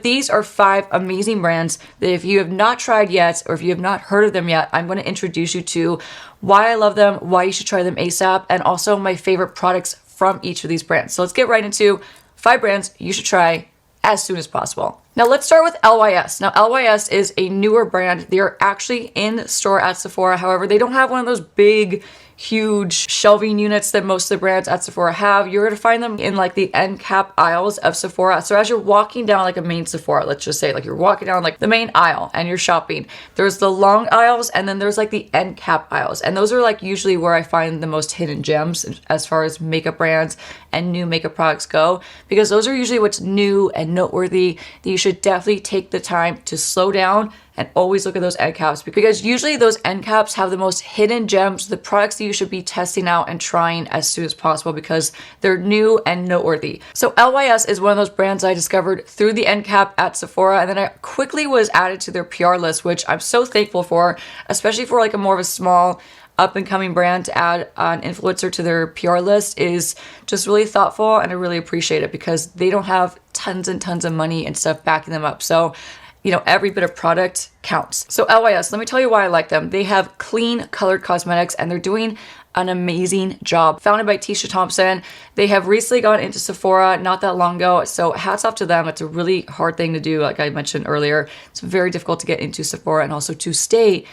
These are 5 amazing brands that if you have not tried yet, or if you have not heard of them yet, I'm going to introduce you to why I love them, why you should try them ASAP, and also my favorite products from each of these brands. So let's get right into 5 brands you should try as soon as possible. Now let's start with LYS. Now LYS is a newer brand. They are actually in store at Sephora. However, they don't have one of those big, huge shelving units that most of the brands at Sephora have. You're going to find them in like the end cap aisles of Sephora. So as you're walking down like a main Sephora, let's just say like you're walking down like the main aisle and you're shopping, there's the long aisles and then there's like the end cap aisles. And those are like usually where I find the most hidden gems as far as makeup brands and new makeup products go, because those are usually what's new and noteworthy that you should definitely take the time to slow down and always look at those end caps, because usually those end caps have the most hidden gems, the products that you should be testing out and trying as soon as possible because they're new and noteworthy. So LYS is one of those brands I discovered through the end cap at Sephora, and then I quickly was added to their PR list, which I'm so thankful for, especially for like a more of a small up and coming brand. To add an influencer to their PR list is just really thoughtful, and I really appreciate it because they don't have tons and tons of money and stuff backing them up. So you know, every bit of product counts. So LYS, let me tell you why I like them. They have clean colored cosmetics and they're doing an amazing job. Founded by Tisha Thompson. They have recently gone into Sephora not that long ago. So hats off to them. It's a really hard thing to do. Like I mentioned earlier, it's very difficult to get into Sephora and also to stay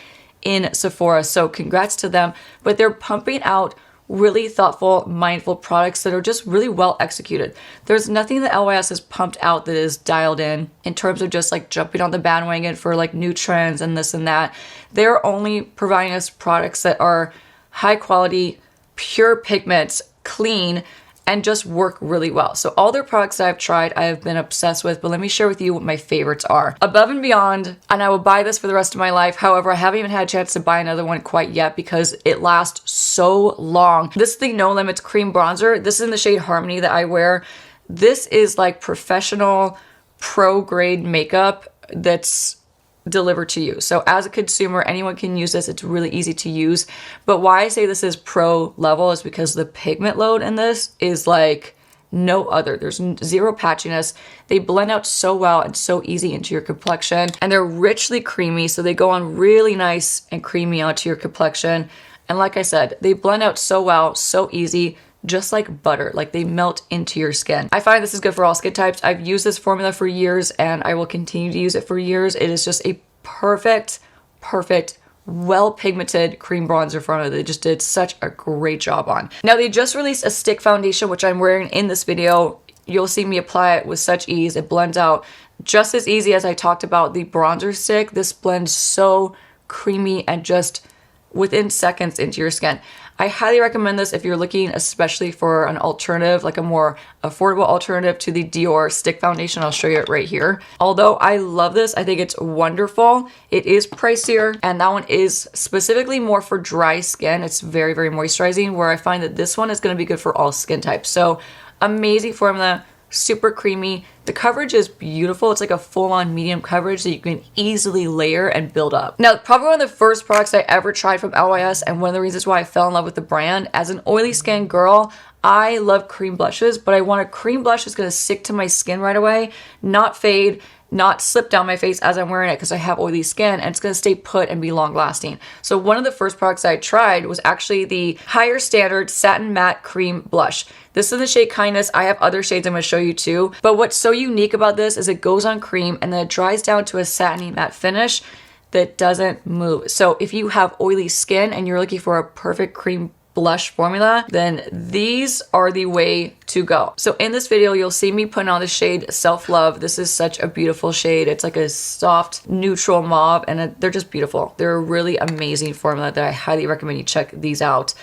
in Sephora. So congrats to them. But they're pumping out really thoughtful, mindful products that are just really well executed. There's nothing that LYS has pumped out that is dialed in terms of just like jumping on the bandwagon for like new trends and this and that. They're only providing us products that are high quality, pure pigments, clean, and just work really well. So all their products that I've tried, I have been obsessed with, but let me share with you what my favorites are. Above and Beyond, and I will buy this for the rest of my life. However, I haven't even had a chance to buy another one quite yet because it lasts so long. This is the No Limits Cream Bronzer. This is in the shade Harmony that I wear. This is like professional, pro grade makeup that's delivered to you. So as a consumer, anyone can use this. It's really easy to use. But why I say this is pro level is because the pigment load in this is like no other. There's zero patchiness. They blend out so well and so easy into your complexion. And they're richly creamy, so they go on really nice and creamy onto your complexion. And like I said, they blend out so well, so easy, just like butter. Like they melt into your skin. I find this is good for all skin types. I've used this formula for years and I will continue to use it for years. It is just a perfect, well pigmented cream bronzer formula. They just did such a great job on. Now they just released a stick foundation, which I'm wearing in this video. You'll see me apply it with such ease. It blends out just as easy as I talked about the bronzer stick. This blends so creamy and just within seconds into your skin. I highly recommend this if you're looking especially for an alternative, like a more affordable alternative to the Dior stick foundation. I'll show you it right here. Although I love this, I think it's wonderful. It is pricier, and that one is specifically more for dry skin. It's very, very moisturizing, where I find that this one is going to be good for all skin types. So amazing formula. Super creamy. The coverage is beautiful. It's like a full-on medium coverage that you can easily layer and build up. Now, probably one of the first products I ever tried from LYS, and one of the reasons why I fell in love with the brand. As an oily skin girl, I love cream blushes, but I want a cream blush that's going to stick to my skin right away, not fade, not slip down my face as I'm wearing it because I have oily skin, and it's going to stay put and be long lasting. So one of the first products I tried was actually the Higher Standard Satin Matte Cream Blush. This is in the shade Kindness. I have other shades I'm going to show you too. But what's so unique about this is it goes on cream and then it dries down to a satiny matte finish that doesn't move. So if you have oily skin and you're looking for a perfect cream blush formula, then these are the way to go. So in this video, you'll see me putting on the shade Self Love. This is such a beautiful shade. It's like a soft, neutral mauve, and they're just beautiful. They're a really amazing formula that I highly recommend you check these out.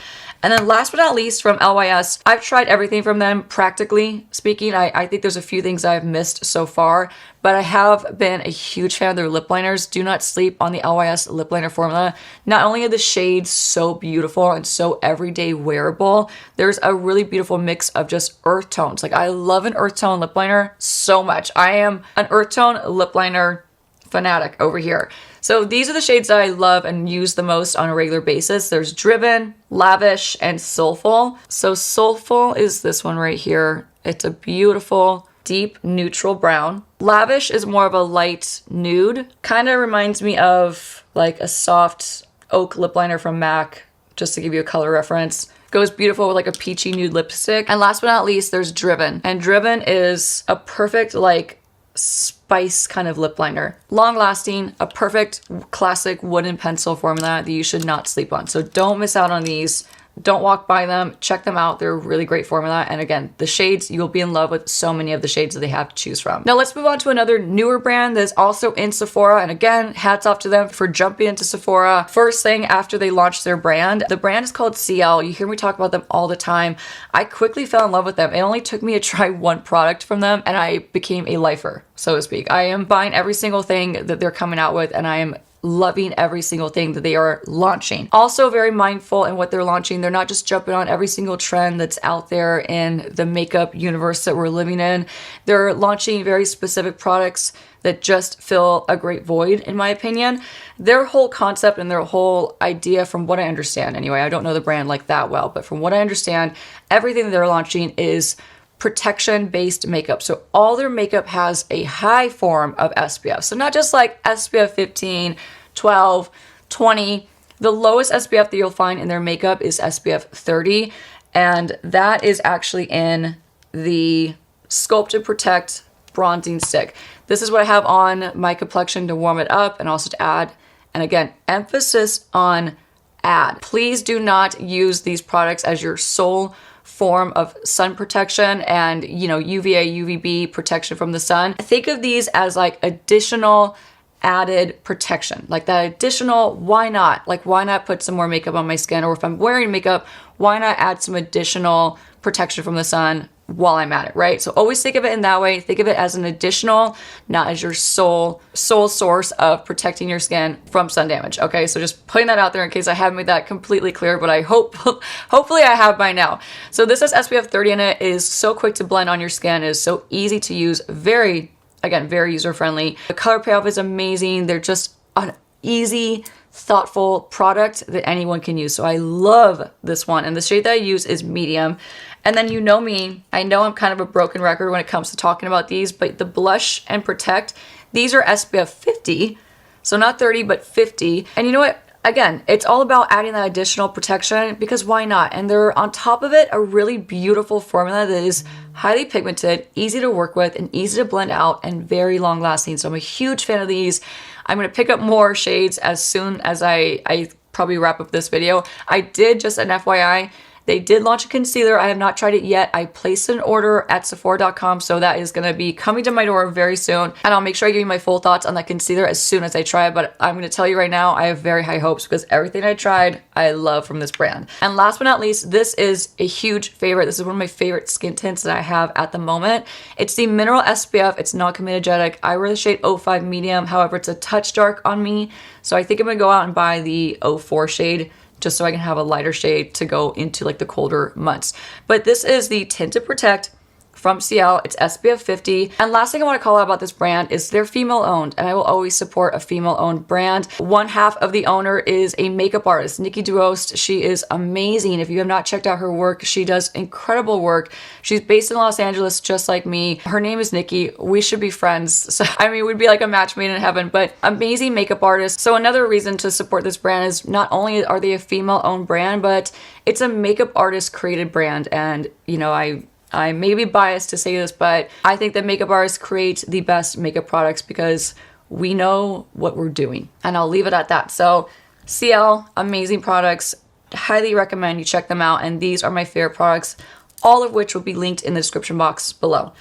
And then last but not least, from LYS, I've tried everything from them, practically speaking. I think there's a few things I've missed so far, but I have been a huge fan of their lip liners. Do not sleep on the LYS lip liner formula. Not only are the shades so beautiful and so everyday wearable, there's a really beautiful mix of just earth tones. Like I love an earth tone lip liner so much. I am an earth tone lip liner fanatic over here. So these are the shades that I love and use the most on a regular basis. There's Driven, Lavish, and Soulful. So Soulful is this one right here. It's a beautiful deep neutral brown. Lavish is more of a light nude. Kind of reminds me of like a soft oak lip liner from MAC, just to give you a color reference. Goes beautiful with like a peachy nude lipstick. And last but not least, there's Driven. And Driven is a perfect like spice kind of lip liner. Long lasting, a perfect classic wooden pencil formula that you should not sleep on. So don't miss out on these. Don't walk by them. Check them out. They're a really great formula. And again, the shades, you'll be in love with so many of the shades that they have to choose from. Now let's move on to another newer brand that is also in Sephora. And again, hats off to them for jumping into Sephora first thing after they launched their brand. The brand is called Ciele. You hear me talk about them all the time. I quickly fell in love with them. It only took me to try one product from them and I became a lifer, so to speak. I am buying every single thing that they're coming out with and I am loving every single thing that they are launching. Also very mindful in what they're launching. They're not just jumping on every single trend that's out there in the makeup universe that we're living in. They're launching very specific products that just fill a great void, in my opinion. Their whole concept and their whole idea, from what I understand anyway, I don't know the brand like that well, but from what I understand, everything that they're launching is protection-based makeup. So all their makeup has a high form of SPF. So not just like SPF 15, 12, 20. The lowest SPF that you'll find in their makeup is SPF 30. And that is actually in the Sculpt and Protect Bronzing Stick. This is what I have on my complexion to warm it up and also to add. And again, emphasis on add. Please do not use these products as your sole form of sun protection and, you know, UVA, UVB protection from the sun. Think of these as like additional added protection, like that additional, why not? Like, why not put some more makeup on my skin? Or if I'm wearing makeup, why not add some additional protection from the sun while I'm at it, right? So always think of it in that way. Think of it as an additional, not as your sole source of protecting your skin from sun damage. Okay, so just putting that out there in case I haven't made that completely clear, but I hopefully I have by now. So this has SPF 30 in it. It is so quick to blend on your skin. It is so easy to use. Very user friendly. The color payoff is amazing. They're just an easy, thoughtful product that anyone can use. So I love this one. And the shade that I use is medium. And then you know me, I know I'm kind of a broken record when it comes to talking about these, but the Blush and Protect, these are SPF 50. So not 30, but 50. And you know what? Again, it's all about adding that additional protection because why not? And they're on top of it, a really beautiful formula that is highly pigmented, easy to work with, and easy to blend out, and very long lasting. So I'm a huge fan of these. I'm gonna pick up more shades as soon as I probably wrap up this video. I did, just an FYI, they did launch a concealer. I have not tried it yet. I placed an order at Sephora.com, so that is going to be coming to my door very soon. And I'll make sure I give you my full thoughts on that concealer as soon as I try it. But I'm going to tell you right now, I have very high hopes because everything I tried, I love from this brand. And last but not least, this is a huge favorite. This is one of my favorite skin tints that I have at the moment. It's the Mineral SPF. It's non-comedogenic. I wear the shade 05 medium. However, it's a touch dark on me. So I think I'm going to go out and buy the 04 shade, just so I can have a lighter shade to go into like the colder months. But this is the Tint to Protect from Ciele. It's SPF 50. And last thing I want to call out about this brand is they're female owned, and I will always support a female owned brand. One half of the owner is a makeup artist, Nikki La Rose. She is amazing. If you have not checked out her work, she does incredible work. She's based in Los Angeles, just like me. Her name is Nikki. We should be friends. So, I mean, we'd be like a match made in heaven, but amazing makeup artist. So another reason to support this brand is not only are they a female owned brand, but it's a makeup artist created brand. And, you know, I may be biased to say this, but I think that makeup artists create the best makeup products because we know what we're doing. And I'll leave it at that. So Ciele, amazing products. Highly recommend you check them out. And these are my favorite products, all of which will be linked in the description box below.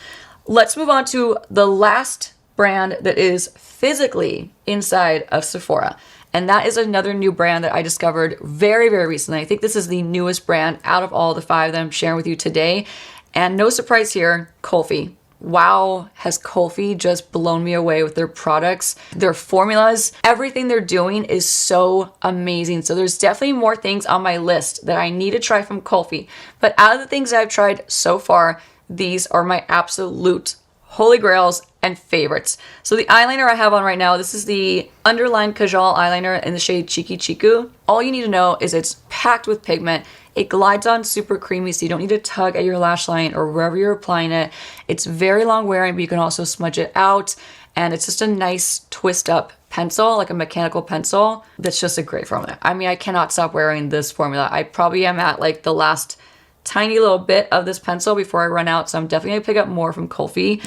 Let's move on to the last brand that is physically inside of Sephora. And that is another new brand that I discovered very, very recently. I think this is the newest brand out of all the 5 that I'm sharing with you today. And no surprise here, Kulfi. Wow, has Kulfi just blown me away with their products, their formulas. Everything they're doing is so amazing. So there's definitely more things on my list that I need to try from Kulfi. But out of the things I've tried so far, these are my absolute holy grails and favorites. So the eyeliner I have on right now, this is the Underline Kajal eyeliner in the shade Cheeky Chiku. All you need to know is it's packed with pigment. It glides on super creamy, so you don't need to tug at your lash line or wherever you're applying it. It's very long wearing, but you can also smudge it out. And it's just a nice twist up pencil, like a mechanical pencil. That's just a great formula. I mean, I cannot stop wearing this formula. I probably am at like the last tiny little bit of this pencil before I run out. So I'm definitely gonna pick up more from Kulfi.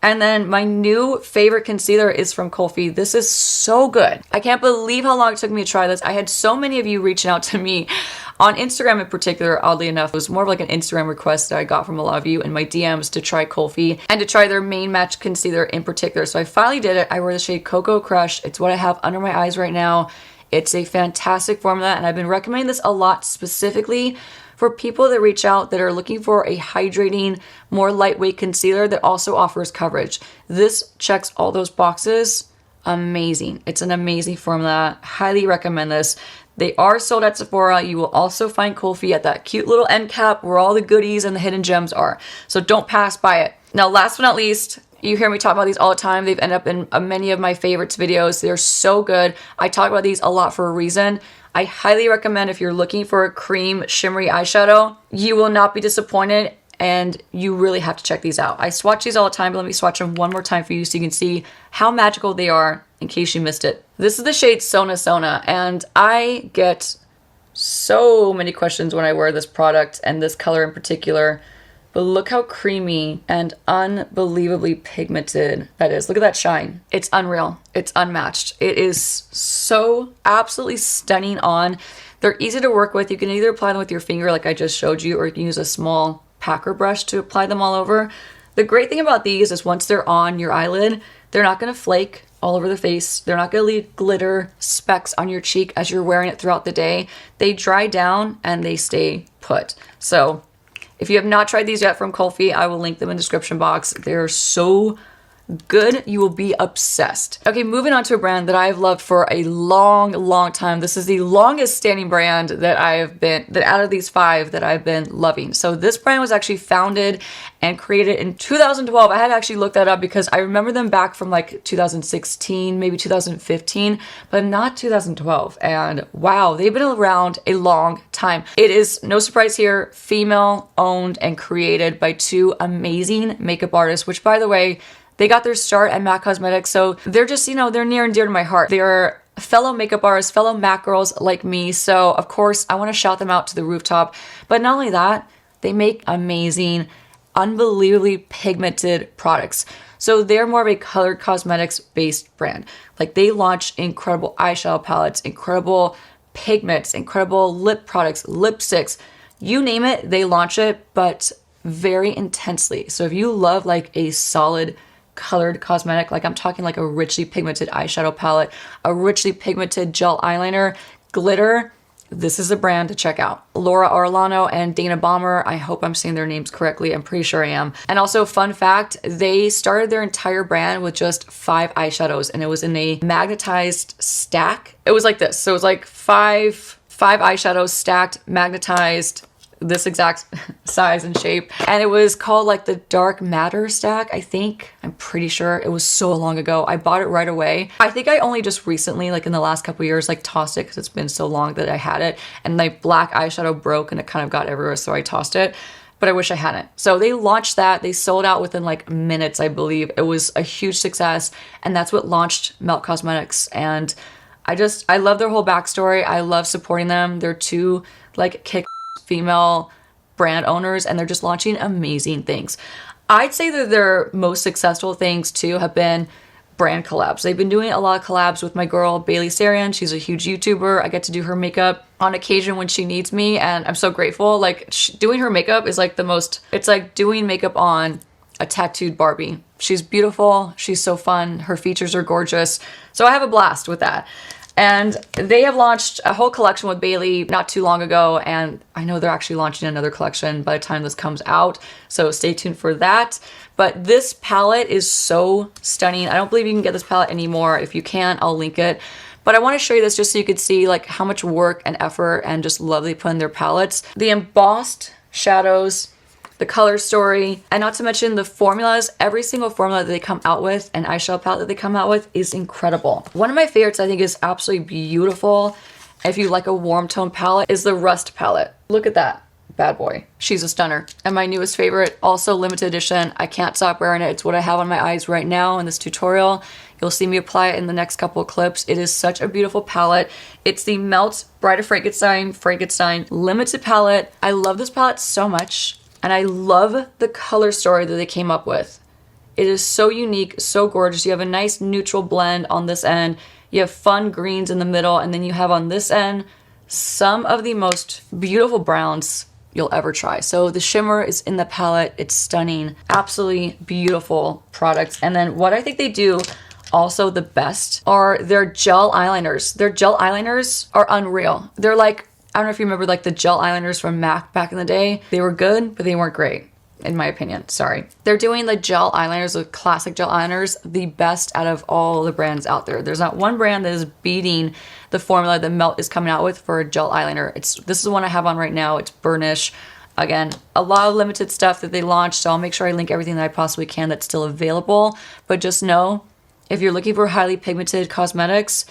And then my new favorite concealer is from Kulfi. This is so good. I can't believe how long it took me to try this. I had so many of you reaching out to me on Instagram in particular. Oddly enough, it was more of like an Instagram request that I got from a lot of you in my DMs to try Kulfi and to try their main match concealer in particular. So I finally did it. I wear the shade Cocoa Crush. It's what I have under my eyes right now. It's a fantastic formula, and I've been recommending this a lot specifically for people that reach out that are looking for a hydrating, more lightweight concealer that also offers coverage. This checks all those boxes. Amazing. It's an amazing formula. Highly recommend this. They are sold at Sephora. You will also find Kulfi at that cute little end cap where all the goodies and the hidden gems are. So don't pass by it. Now, last but not least, you hear me talk about these all the time. They've ended up in many of my favorites videos. They're so good. I talk about these a lot for a reason. I highly recommend if you're looking for a cream shimmery eyeshadow, you will not be disappointed, and you really have to check these out. I swatch these all the time, but let me swatch them one more time for you so you can see how magical they are in case you missed it. This is the shade Sona Sona, and I get so many questions when I wear this product and this color in particular. But look how creamy and unbelievably pigmented that is. Look at that shine. It's unreal. It's unmatched. It is so absolutely stunning on. They're easy to work with. You can either apply them with your finger like I just showed you, or you can use a small packer brush to apply them all over. The great thing about these is once they're on your eyelid, they're not going to flake all over the face. They're not going to leave glitter specks on your cheek as you're wearing it throughout the day. They dry down and they stay put. So if you have not tried these yet from Kulfi, I will link them in the description box. They're so good, you will be obsessed. Okay, moving on to a brand that I've loved for a long time. This is the longest standing brand that out of these 5 that I've been loving. So this brand was actually founded and created in 2012. I had to actually look that up because I remember them back from like 2016, maybe 2015, but not 2012. And wow, they've been around a long time. It is no surprise here, female owned and created by 2 amazing makeup artists, which by the way, they got their start at MAC Cosmetics, so they're just, you know, they're near and dear to my heart. They're fellow makeup artists, fellow MAC girls like me, so of course I want to shout them out to the rooftop. But not only that, they make amazing, unbelievably pigmented products. So they're more of a colored cosmetics based brand. Like they launch incredible eyeshadow palettes, incredible pigments, incredible lip products, lipsticks, you name it, they launch it, but very intensely. So if you love like a solid colored cosmetic, like I'm talking like a richly pigmented eyeshadow palette, a richly pigmented gel eyeliner, glitter, this is a brand to check out. Laura Orlano and Dana Balmer, I hope I'm saying their names correctly, I'm pretty sure I am. And also fun fact, they started their entire brand with just 5 eyeshadows, and it was in a magnetized stack. It was like this, so it was like five eyeshadows stacked, magnetized, this exact size and shape, and it was called like the Dark Matter stack, I think. I'm pretty sure. It was so long ago. I bought it right away. I think I only just recently, like in the last couple years, like tossed it because it's been so long that I had it, and my black eyeshadow broke and it kind of got everywhere, so I tossed it, but I wish I hadn't. So they launched that. They sold out within like minutes, I believe. It was a huge success, and that's what launched Meltcosmetics. And I love their whole backstory. I love supporting them. They're 2 like kick female brand owners, and they're just launching amazing things. I'd say that their most successful things too have been brand collabs. They've been doing a lot of collabs with my girl Bailey Sarian. She's a huge YouTuber. I get to do her makeup on occasion when she needs me, and I'm so grateful. Like doing her makeup is like it's like doing makeup on a tattooed Barbie. She's beautiful. She's so fun. Her features are gorgeous. So I have a blast with that. And they have launched a whole collection with Bailey not too long ago, and I know they're actually launching another collection by the time this comes out, so stay tuned for that. But this palette is so stunning. I don't believe you can get this palette anymore. If you can, I'll link it. But I want to show you this just so you could see like how much work and effort and just love they put in their palettes. The embossed shadows, the color story, and not to mention the formulas. Every single formula that they come out with and eyeshadow palette that they come out with is incredible. One of my favorites I think is absolutely beautiful, if you like a warm tone palette, is the Rust palette. Look at that bad boy. She's a stunner. And my newest favorite, also limited edition. I can't stop wearing it. It's what I have on my eyes right now in this tutorial. You'll see me apply it in the next couple of clips. It is such a beautiful palette. It's the Melt Bride of Frankenstein limited palette. I love this palette so much, and I love the color story that they came up with. It is so unique, so gorgeous. You have a nice neutral blend on this end. You have fun greens in the middle, and then you have on this end some of the most beautiful browns you'll ever try. So the shimmer is in the palette. It's stunning. Absolutely beautiful products. And then what I think they do also the best are their gel eyeliners. Their gel eyeliners are unreal. They're like, I don't know if you remember like the gel eyeliners from MAC back in the day. They were good, but they weren't great, in my opinion. Sorry. They're doing the gel eyeliners, the classic gel eyeliners, the best out of all the brands out there. There's not one brand that is beating the formula that Melt is coming out with for a gel eyeliner. This is the one I have on right now. It's Burnish. Again, a lot of limited stuff that they launched, so I'll make sure I link everything that I possibly can that's still available. But just know, if you're looking for highly pigmented cosmetics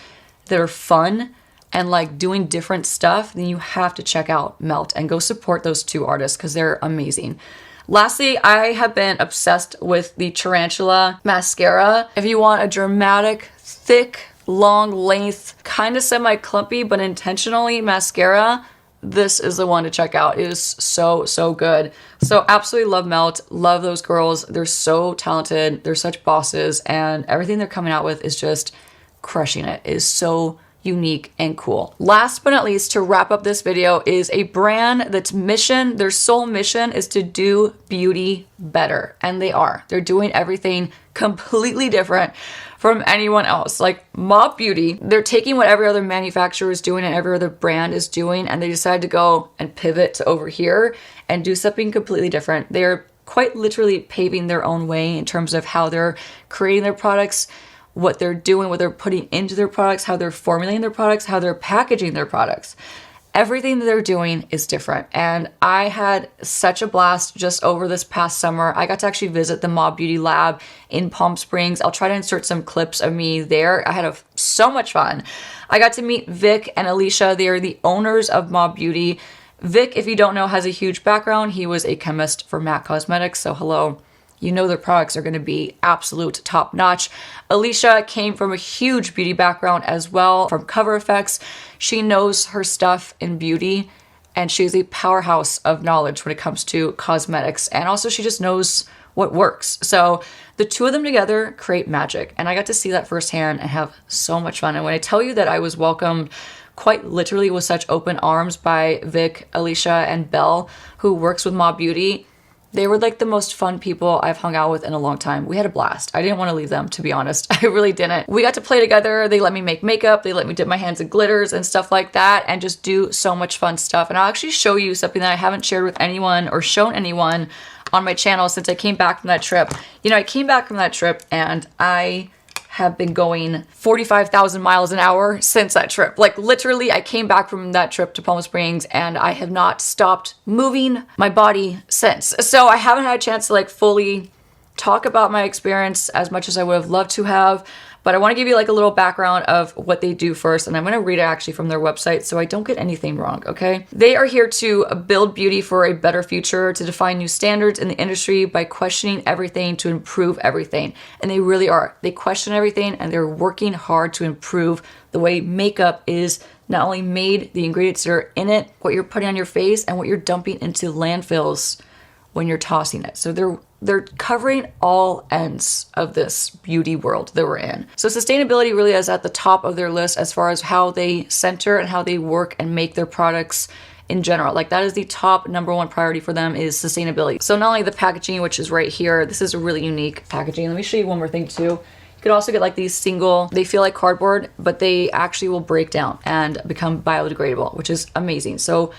that are fun and like doing different stuff, then you have to check out Melt and go support those two artists because they're amazing. Lastly, I have been obsessed with the Tarantula mascara. If you want a dramatic, thick, long length, kind of semi-clumpy but intentionally mascara, this is the one to check out. It is so, so good. So absolutely love Melt. Love those girls. They're so talented. They're such bosses, and everything they're coming out with is just crushing it. It is so unique and cool. Last but not least, to wrap up this video, is a brand that's mission, their sole mission is to do beauty better. And they are. They're doing everything completely different from anyone else. Like mobbeauty, they're taking what every other manufacturer is doing and every other brand is doing, and they decide to go and pivot to over here and do something completely different. They're quite literally paving their own way in terms of how they're creating their products, what they're doing, what they're putting into their products, how they're formulating their products, how they're packaging their products. Everything that they're doing is different. And I had such a blast just over this past summer. I got to actually visit the mobbeauty lab in Palm Springs. I'll try to insert some clips of me there. I had so much fun. I got to meet Vic and Alicia. They are the owners of mobbeauty. Vic, if you don't know, has a huge background. He was a chemist for MAC Cosmetics. So hello. You know their products are going to be absolute top notch. Alicia came from a huge beauty background as well, from Cover Effects. She knows her stuff in beauty, and she's a powerhouse of knowledge when it comes to cosmetics. And also she just knows what works. So the two of them together create magic. And I got to see that firsthand and have so much fun. And when I tell you that I was welcomed quite literally with such open arms by Vic, Alicia, and Belle, who works with mobbeauty, they were like the most fun people I've hung out with in a long time. We had a blast. I didn't want to leave them, to be honest. I really didn't. We got to play together. They let me make makeup. They let me dip my hands in glitters and stuff like that and just do so much fun stuff. And I'll actually show you something that I haven't shared with anyone or shown anyone on my channel since I came back from that trip. You know, I came back from that trip and I have been going 45,000 miles an hour since that trip. Like literally, I came back from that trip to Palm Springs and I have not stopped moving my body since. So I haven't had a chance to like fully talk about my experience as much as I would have loved to have. But I want to give you like a little background of what they do first, and I'm going to read it actually from their website so I don't get anything wrong, okay? They are here to build beauty for a better future, to define new standards in the industry by questioning everything to improve everything. And they really are. They question everything and they're working hard to improve the way makeup is not only made, the ingredients that are in it, what you're putting on your face, and what you're dumping into landfills when you're tossing it. So they're covering all ends of this beauty world that we're in. So sustainability really is at the top of their list as far as how they center and how they work and make their products in general. Like that is the top #1 priority for them, is sustainability. So not only the packaging, which is right here, this is a really unique packaging. Let me show you one more thing too. You could also get like these single, they feel like cardboard, but they actually will break down and become biodegradable, which is amazing. So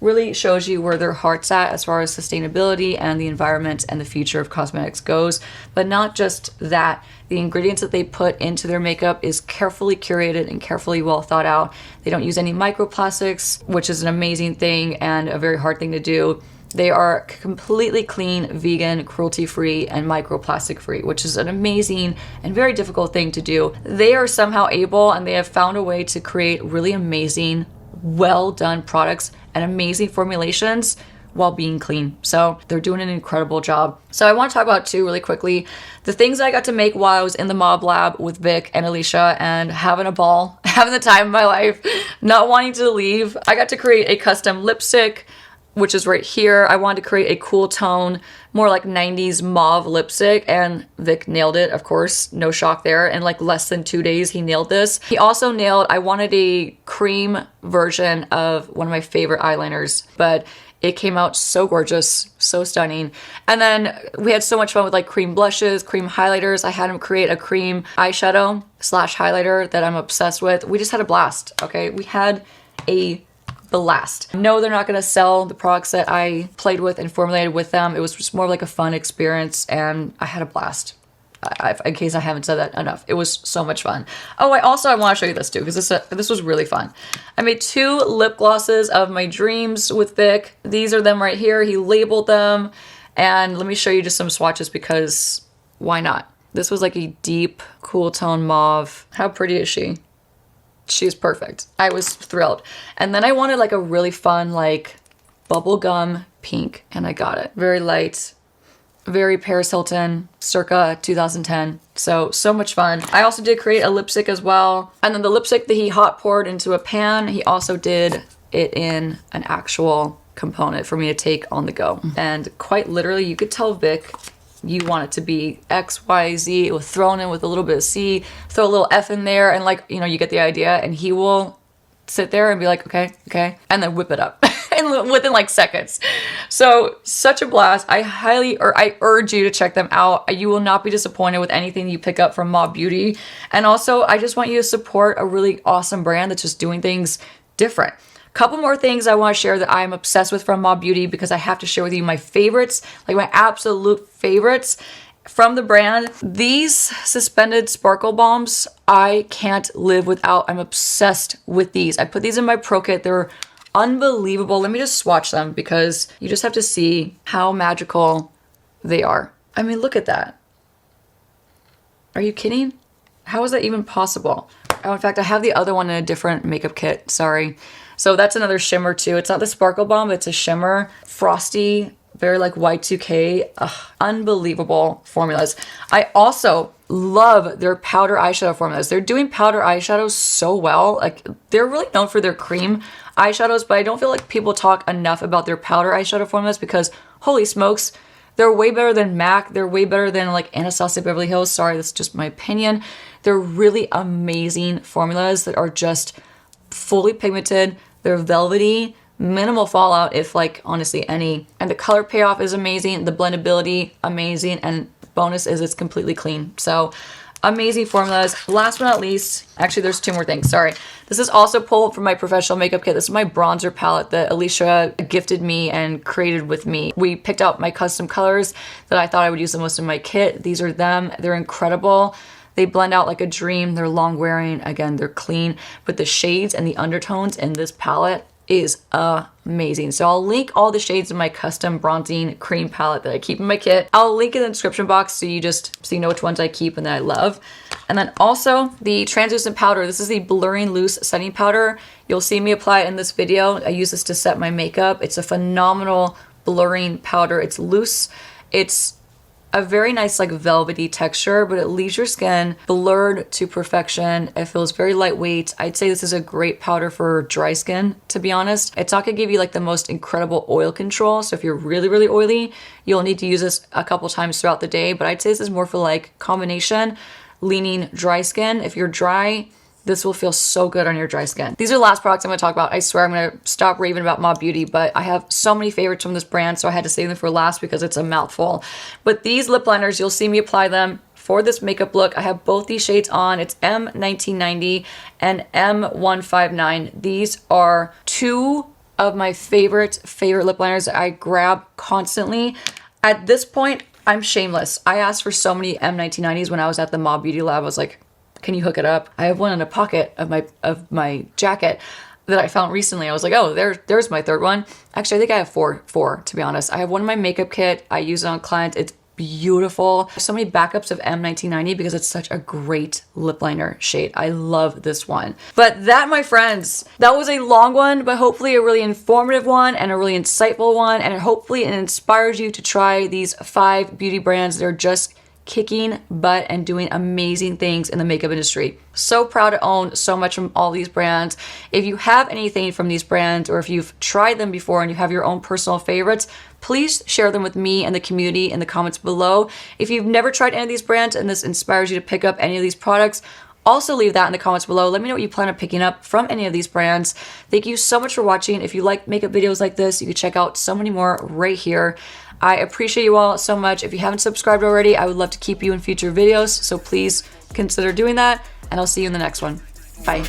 really shows you where their heart's at as far as sustainability and the environment and the future of cosmetics goes. But not just that, the ingredients that they put into their makeup is carefully curated and carefully well thought out. They don't use any microplastics, which is an amazing thing and a very hard thing to do. They are completely clean, vegan, cruelty-free, and microplastic-free, which is an amazing and very difficult thing to do. They are somehow able, and they have found a way to create really amazing, well-done products and amazing formulations while being clean. So they're doing an incredible job. So I want to talk about too really quickly the things I got to make while I was in the Mob Lab with Vic and Alicia and having a ball, having the time of my life, not wanting to leave. I got to create a custom lipstick, which is right here. I wanted to create a cool tone, more like 90s mauve lipstick, and Vic nailed it, of course, no shock there. In like less than 2 days, he nailed this. He also nailed, I wanted a cream version of one of my favorite eyeliners, but it came out so gorgeous, so stunning. And then we had so much fun with like cream blushes, cream highlighters. I had him create a cream eyeshadow / highlighter that I'm obsessed with. We just had a blast, okay? We had a blast. No, they're not gonna sell the products that I played with and formulated with them. It was just more like a fun experience, and I had a blast. In case I haven't said that enough, it was so much fun. Oh, I want to show you this too, because this was really fun. I made 2 lip glosses of my dreams with Vic. These are them right here. He labeled them, and let me show you just some swatches because why not? This was like a deep, cool tone mauve. How pretty is she? She's perfect. I was thrilled. And then I wanted like a really fun, like bubblegum pink, and I got it. Very light, very Paris Hilton, circa 2010. So much fun. I also did create a lipstick as well. And then the lipstick that he hot poured into a pan, he also did it in an actual component for me to take on the go. And quite literally, you could tell Vic, you want it to be X, Y, Z. It was thrown in with a little bit of C, throw a little F in there, and like, you know, you get the idea. And he will sit there and be like, okay, and then whip it up and within like seconds. So such a blast. I urge you to check them out. You will not be disappointed with anything you pick up from mobbeauty. And also, I just want you to support a really awesome brand that's just doing things different. Couple more things I want to share that I'm obsessed with from mobbeauty, because I have to share with you my favorites, like my absolute favorites from the brand. These suspended sparkle bombs, I can't live without. I'm obsessed with these. I put these in my Pro Kit. They're unbelievable. Let me just swatch them because you just have to see how magical they are. I mean, look at that. Are you kidding? How is that even possible? Oh, in fact, I have the other one in a different makeup kit. Sorry. So that's another shimmer too. It's not the sparkle bomb, it's a shimmer. Frosty, very like Y2K. Ugh, unbelievable formulas. I also love their powder eyeshadow formulas. They're doing powder eyeshadows so well. Like, they're really known for their cream eyeshadows, but I don't feel like people talk enough about their powder eyeshadow formulas because holy smokes, they're way better than MAC. They're way better than like Anastasia Beverly Hills. Sorry, that's just my opinion. They're really amazing formulas that are just fully pigmented. They're velvety, minimal fallout, if like honestly any. And the color payoff is amazing. The blendability, amazing. And bonus is it's completely clean. So amazing formulas. Last but not least, actually there's 2 more things, sorry. This is also pulled from my professional makeup kit. This is my bronzer palette that Alicia gifted me and created with me. We picked out my custom colors that I thought I would use the most in my kit. These are them. They're incredible. They blend out like a dream. They're long wearing. Again, they're clean. But the shades and the undertones in this palette is amazing. So I'll link all the shades in my custom bronzing cream palette that I keep in my kit. I'll link in the description box so you know which ones I keep and that I love. And then also the translucent powder. This is the Blurring Loose setting powder. You'll see me apply it in this video. I use this to set my makeup. It's a phenomenal blurring powder. It's loose. It's a very nice like velvety texture, but it leaves your skin blurred to perfection. It feels very lightweight. I'd say this is a great powder for dry skin, to be honest. It's not gonna give you like the most incredible oil control. So if you're really, really oily, you'll need to use this a couple times throughout the day. But I'd say this is more for like combination, leaning dry skin. If you're dry, this will feel so good on your dry skin. These are the last products I'm gonna talk about. I swear I'm gonna stop raving about mobbeauty, but I have so many favorites from this brand, so I had to save them for last because it's a mouthful. But these lip liners, you'll see me apply them for this makeup look. I have both these shades on. It's M1990 and M159. These are 2 of my favorite lip liners that I grab constantly. At this point, I'm shameless. I asked for so many M1990s when I was at the mobbeauty lab. I was like, can you hook it up? I have one in a pocket of my jacket. that I found recently. I was like, oh, there's my third one. Actually, I think I have four, to be honest. I have one in my makeup kit. I use it on clients. It's beautiful. So many backups of M1990 because it's such a great lip liner shade. I love this one. But that, my friends, that was a long one, but hopefully a really informative one and a really insightful one. And hopefully it inspires you to try these 5 beauty brands that are just kicking butt and doing amazing things in the makeup industry. So proud to own so much from all these brands. If you have anything from these brands, or if you've tried them before and you have your own personal favorites, please share them with me and the community in the comments below. If you've never tried any of these brands and this inspires you to pick up any of these products, also leave that in the comments below. Let me know what you plan on picking up from any of these brands. Thank you so much for watching. If you like makeup videos like this, you can check out so many more right here. I appreciate you all so much. If you haven't subscribed already, I would love to keep you in future videos, so please consider doing that, and I'll see you in the next one. Bye.